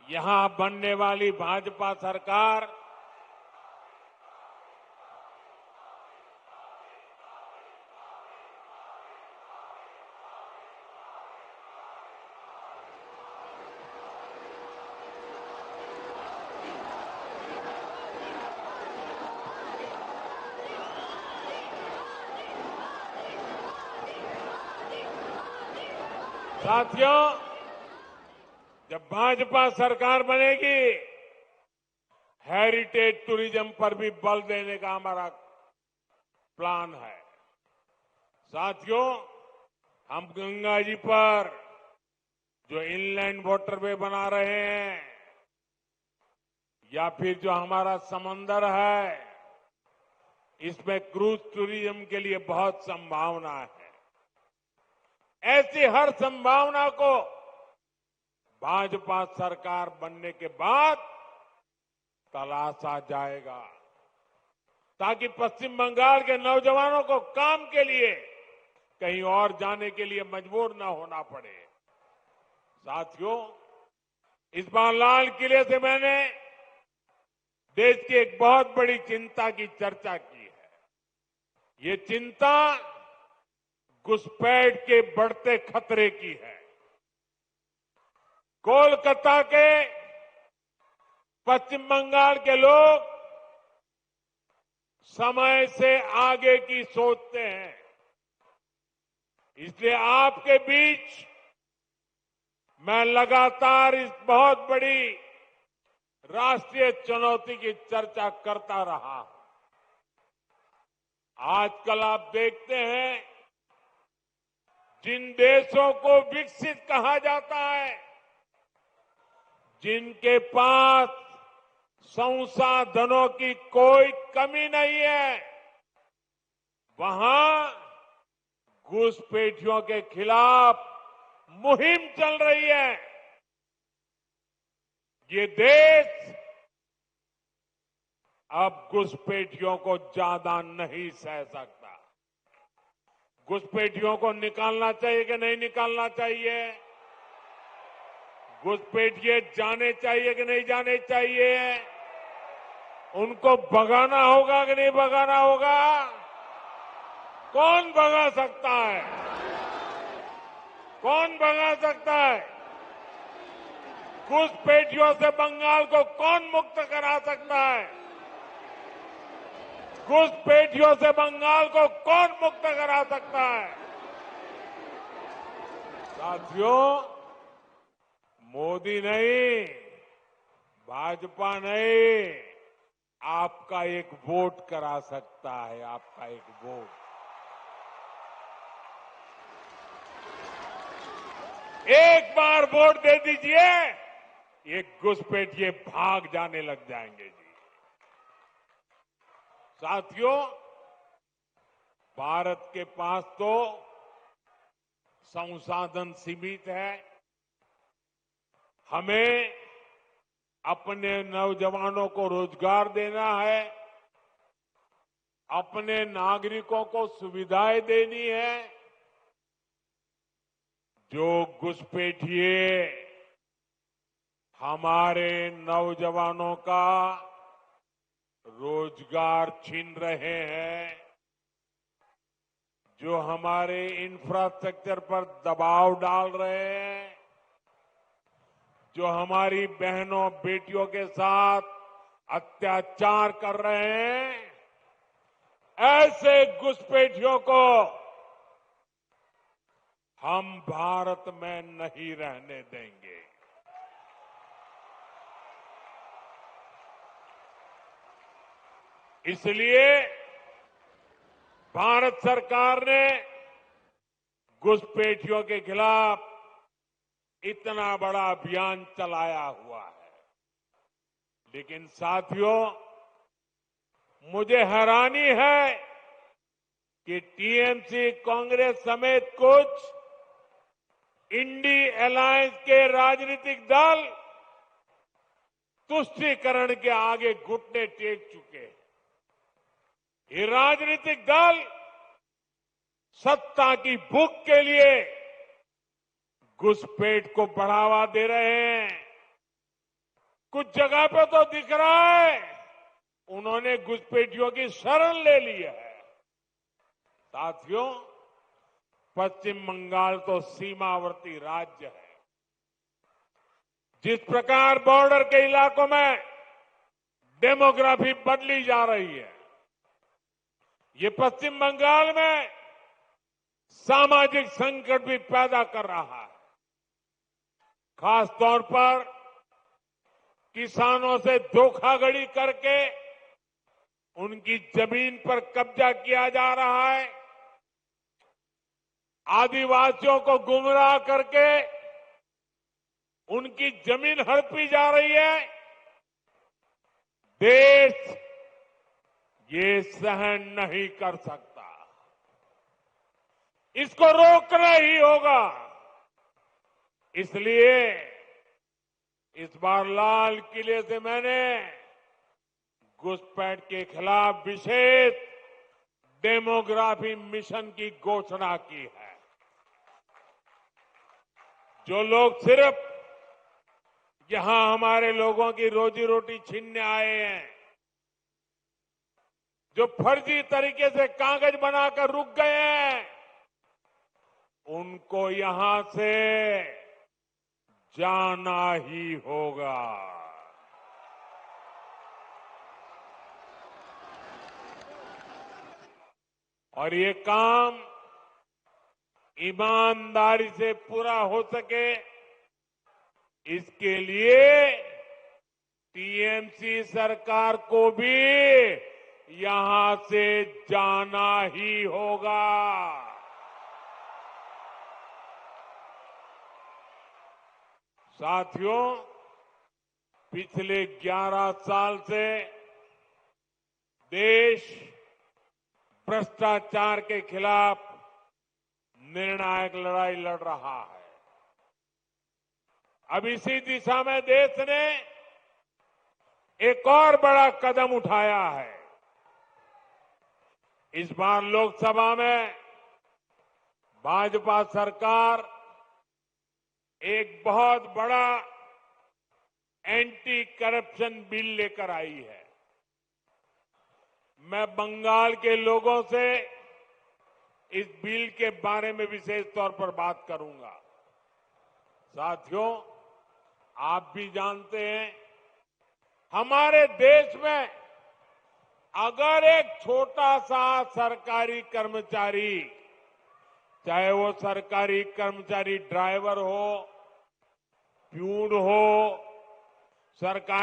यहां बनने वाली भाजपा सरकार साथियों, जब भाजपा सरकार बनेगी, हेरिटेज टूरिज्म पर भी बल देने का हमारा प्लान है। साथियों, हम गंगा जी पर जो इनलैंड वाटरवे बना रहे हैं या फिर जो हमारा समंदर है, इसमें क्रूज टूरिज्म के लिए बहुत संभावना है। ऐसी हर संभावना को भाजपा सरकार बनने के बाद तलाशा जाएगा, ताकि पश्चिम बंगाल के नौजवानों को काम के लिए कहीं और जाने के लिए मजबूर न होना पड़े। साथियों, इस बार लाल किले से मैंने देश की एक बहुत बड़ी चिंता की चर्चा की है। ये चिंता घुसपैठ के बढ़ते खतरे की है। कोलकाता के पश्चिम बंगाल के लोग समय से आगे की सोचते हैं, इसलिए आपके बीच मैं लगातार इस बहुत बड़ी राष्ट्रीय चुनौती की चर्चा करता रहा। आजकल आप देखते हैं, जिन देशों को विकसित कहा जाता है, जिनके पास संसाधनों की कोई कमी नहीं है, वहां घुसपैठियों के खिलाफ मुहिम चल रही है। ये देश अब घुसपैठियों को ज्यादा नहीं सह सकता। घुसपैठियों को निकालना चाहिए कि नहीं निकालना चाहिए? घुसपैठिए जाने चाहिए कि नहीं जाने चाहिए? उनको भगाना होगा कि नहीं भगाना होगा? कौन भगा सकता है? कौन भगा सकता है? घुसपैठियों से बंगाल को कौन मुक्त करा सकता है? घुसपैठियों से बंगाल को कौन मुक्त करा सकता है? साथियों, मोदी नहीं, भाजपा नहीं, आपका एक वोट करा सकता है। आपका एक वोट। एक बार वोट दे दीजिए, ये घुसपैठिए भाग जाने लग जाएंगे जी। साथियों, भारत के पास तो संसाधन सीमित है। हमें अपने नौजवानों को रोजगार देना है, अपने नागरिकों को सुविधाएं देनी है। जो घुसपैठिए हमारे नौजवानों का रोजगार छीन रहे हैं, जो हमारे इंफ्रास्ट्रक्चर पर दबाव डाल रहे हैं, जो हमारी बहनों बेटियों के साथ अत्याचार कर रहे हैं, ऐसे घुसपैठियों को हम भारत में नहीं रहने देंगे। इसलिए भारत सरकार ने घुसपैठियों के खिलाफ इतना बड़ा अभियान चलाया हुआ है। लेकिन साथियों, मुझे हैरानी है कि टीएमसी, कांग्रेस समेत कुछ इंडी अलायंस के राजनीतिक दल तुष्टीकरण के आगे घुटने टेक चुके हैं। ये राजनीतिक दल सत्ता की भूख के लिए घुसपैठ को बढ़ावा दे रहे हैं। कुछ जगह पे तो दिख रहा है उन्होंने घुसपैठियों की शरण ले ली है। साथियों, पश्चिम बंगाल तो सीमावर्ती राज्य है। जिस प्रकार बॉर्डर के इलाकों में डेमोग्राफी बदली जा रही है, ये पश्चिम बंगाल में सामाजिक संकट भी पैदा कर रहा है। खास तौर पर किसानों से धोखाधड़ी करके उनकी जमीन पर कब्जा किया जा रहा है। आदिवासियों को गुमराह करके उनकी जमीन हड़पी जा रही है। देश ये सहन नहीं कर सकता। इसको रोकना ही होगा। इसलिए इस बार लाल किले से मैंने घुसपैठ के खिलाफ विशेष डेमोग्राफी मिशन की घोषणा की है। जो लोग सिर्फ यहां हमारे लोगों की रोजी रोटी छीनने आए हैं, जो फर्जी तरीके से कागज बनाकर रुक गए हैं, उनको यहां से जाना ही होगा। और ये काम ईमानदारी से पूरा हो सके, इसके लिए टीएमसी सरकार को भी यहां से जाना ही होगा। साथियों, पिछले 11 साल से देश भ्रष्टाचार के खिलाफ निर्णायक लड़ाई लड़ रहा है। अब इसी दिशा में देश ने एक और बड़ा कदम उठाया है। इस बार लोकसभा में भाजपा सरकार एक बहुत बड़ा एंटी करप्शन बिल लेकर आई है। मैं बंगाल के लोगों से इस बिल के बारे में विशेष तौर पर बात करूंगा। साथियों, आप भी जानते हैं, हमारे देश में अगर एक छोटा सा सरकारी कर्मचारी, चाहे वो सरकारी कर्मचारी ड्राइवर हो, प्यून हो, सरकारी